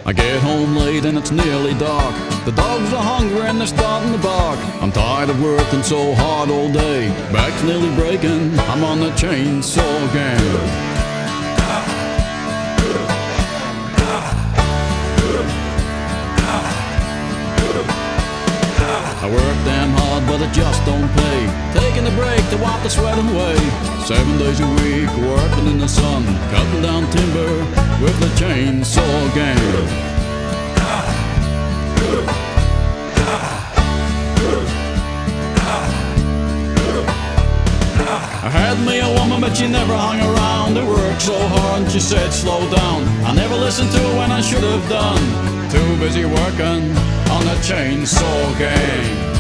I get home late and it's nearly dark. The dogs are hungry and they're starting to bark. I'm tired of working so hard all day. Back's nearly breaking, I'm on the chainsaw gang. I work damn hard but it just don't pay. Taking a break to wipe the sweat away. 7 days a week working in the sun, cutting down timber with the chainsaw gang. I had me a woman but she never hung around. I worked so hard and she said slow down. I never listened to her when I should have done. Too busy working on the chainsaw gang.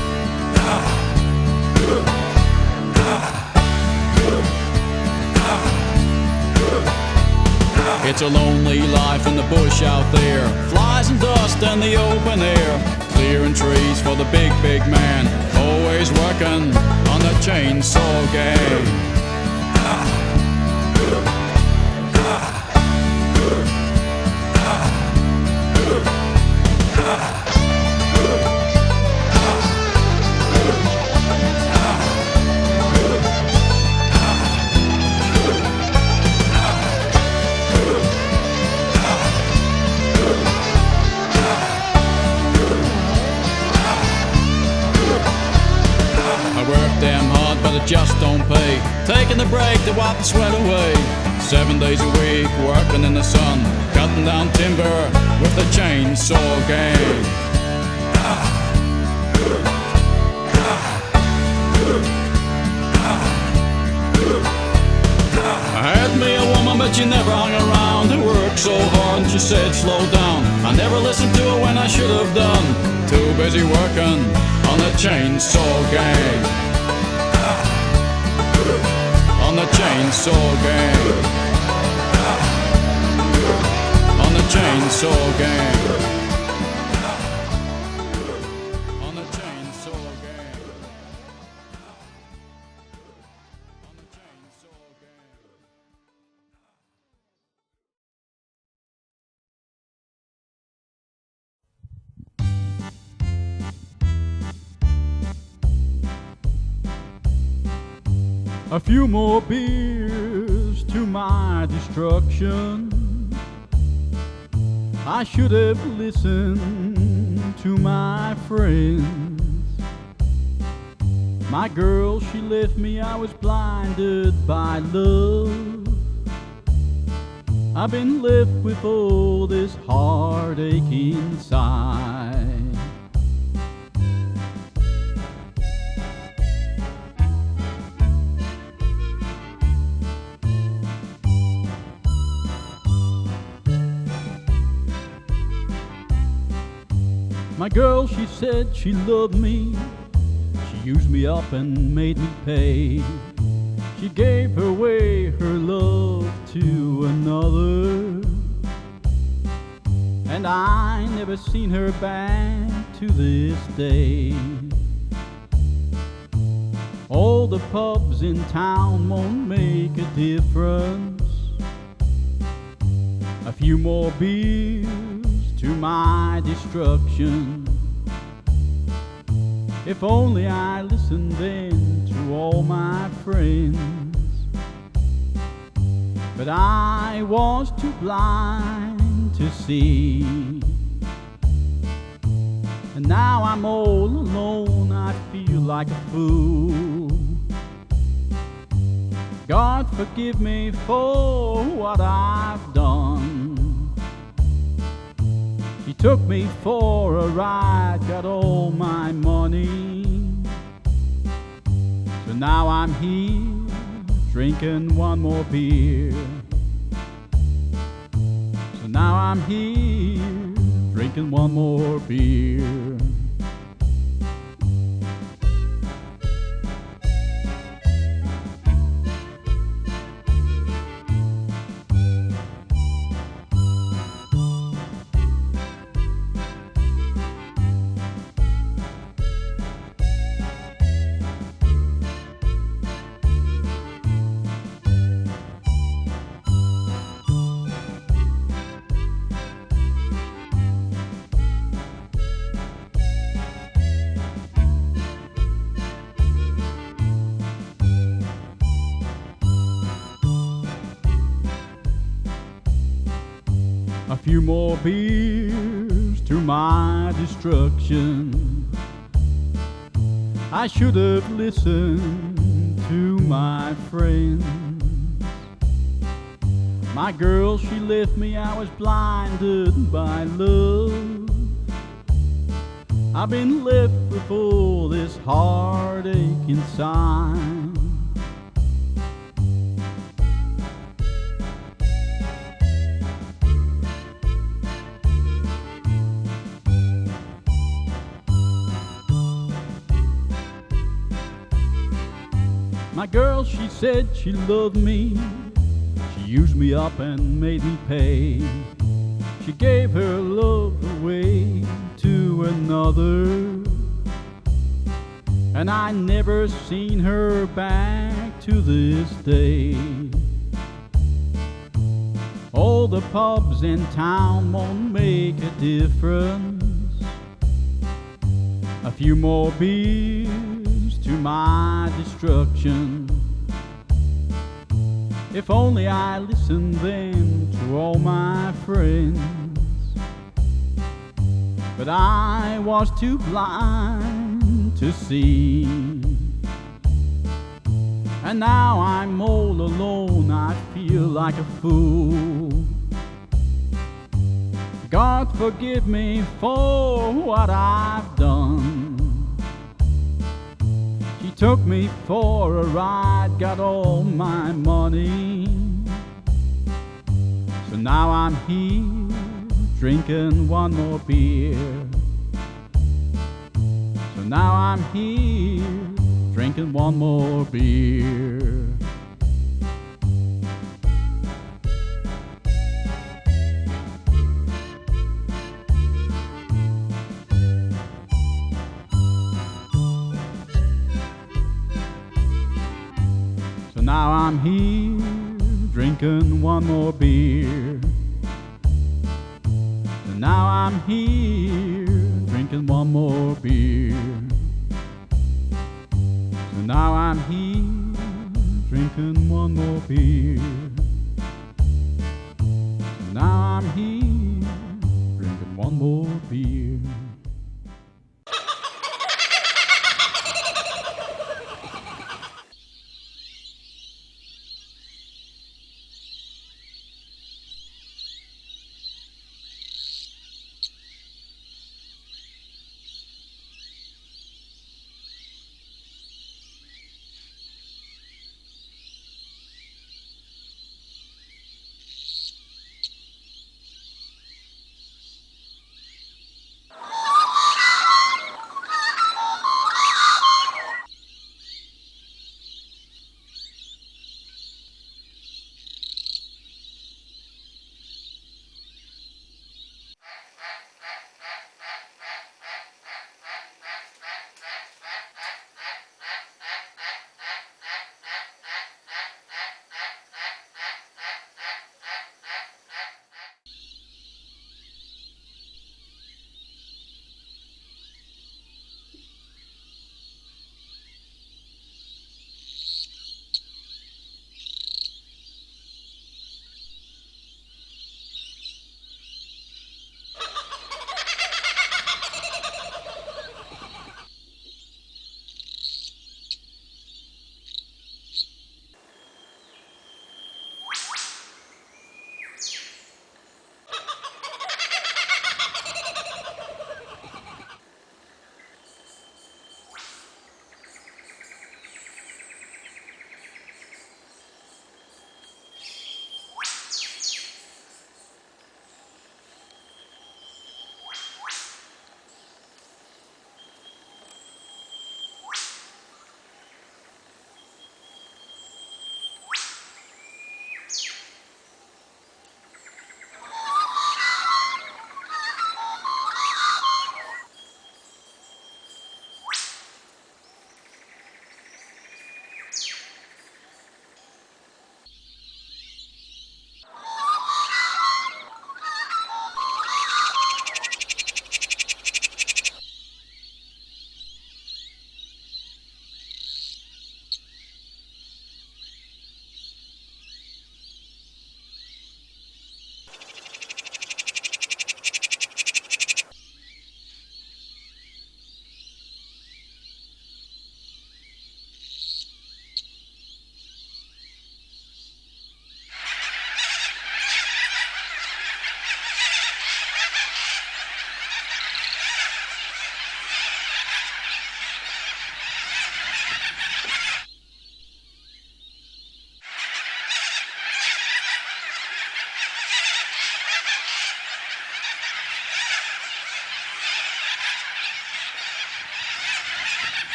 It's a lonely life in the bush out there. Flies and dust in the open air. Clearing trees for the big, big man. Always working on the chainsaw gang. Damn hard, but it just don't pay. Taking the break to wipe the sweat away. 7 days a week, working in the sun, cutting down timber with the chainsaw gang. I had me a woman, but she never hung around. I worked so hard, and she said slow down. I never listened to her when I should have done. Too busy working on the chainsaw gang. On the chainsaw gang. On the chainsaw gang. On the chainsaw gang. On the chainsaw gang. A few more beers to my destruction. I should have listened to my friends. My girl, she left me, I was blinded by love. I've been left with all this heartache inside. My girl, she said she loved me. She used me up and made me pay. She gave away her love to another, and I never seen her back to this day. All the pubs in town won't make a difference. A few more beers to my destruction. If only I listened then to all my friends. But I was too blind to see. And now I'm all alone, I feel like a fool. God forgive me for what I've done. He took me for a ride, got all my money. So now I'm here, drinking one more beer. So now I'm here, drinking one more beer. few more beers to my destruction. I should have listened to my friends. My girl, she left me, I was blinded by love. I've been left with all this heartache inside. My girl, she said she loved me. She used me up and made me pay. She gave her love away to another, and I never seen her back to this day. All the pubs in town won't make a difference. A few more beers to my destruction. If only I listened then to all my friends. But I was too blind to see. And now I'm all alone, I feel like a fool. God forgive me for what I've done. She took me for a ride, got all my money. So now I'm here, drinking one more beer. So now I'm here, drinking one more beer. So now I'm here, drinking one more beer. So now I'm here, drinking one more beer. So now I'm here, drinking one more beer. So now I'm here, drinking one more beer.